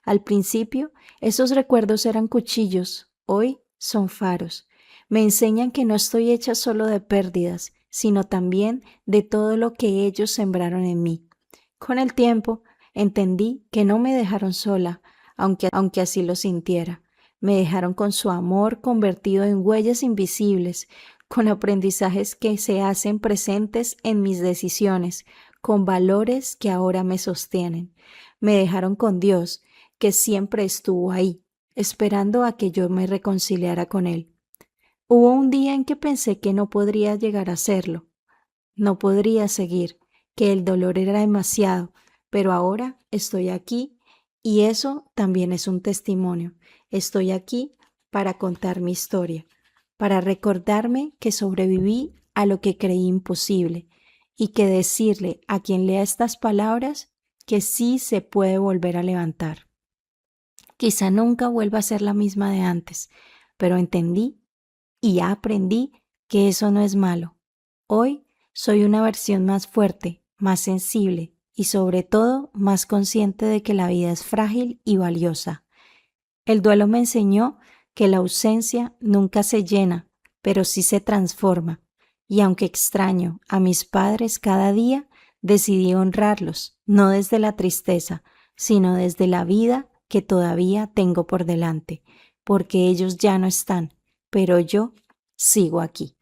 Al principio, esos recuerdos eran cuchillos, hoy son faros. Me enseñan que no estoy hecha solo de pérdidas, sino también de todo lo que ellos sembraron en mí. Con el tiempo, entendí que no me dejaron sola, aunque así lo sintiera. Me dejaron con su amor convertido en huellas invisibles, con aprendizajes que se hacen presentes en mis decisiones, con valores que ahora me sostienen. Me dejaron con Dios, que siempre estuvo ahí, esperando a que yo me reconciliara con Él. Hubo un día en que pensé que no podría llegar a hacerlo, no podría seguir, que el dolor era demasiado, pero ahora estoy aquí y eso también es un testimonio. Estoy aquí para contar mi historia, para recordarme que sobreviví a lo que creí imposible y que decirle a quien lea estas palabras que sí se puede volver a levantar. Quizá nunca vuelva a ser la misma de antes, pero entendí y aprendí que eso no es malo. Hoy soy una versión más fuerte, más sensible y sobre todo más consciente de que la vida es frágil y valiosa. El duelo me enseñó que la ausencia nunca se llena, pero sí se transforma. Y aunque extraño a mis padres cada día, decidí honrarlos, no desde la tristeza, sino desde la vida que todavía tengo por delante, porque ellos ya no están, pero yo sigo aquí.